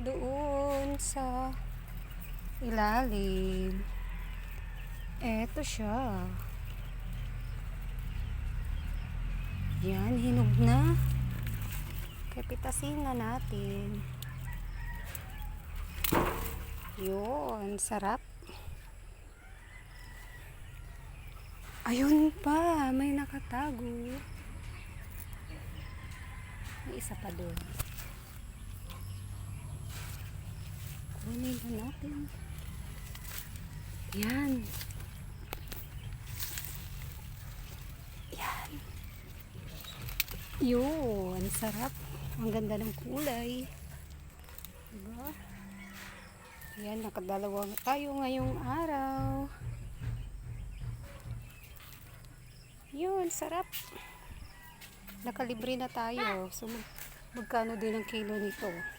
Doon sa ilalim. Eto siya. Yan, hinog na. Kapitasin na natin. Yun, sarap. Ayun pa, may nakatago. May isa pa doon. Kunin na natin. Yan. Yan. Yun, sarap. Ang ganda ng kulay. Diba? Yan, nakadalawa tayo ngayong araw. Yun, sarap. Nakalibre na tayo. So, magkano din ang kilo nito?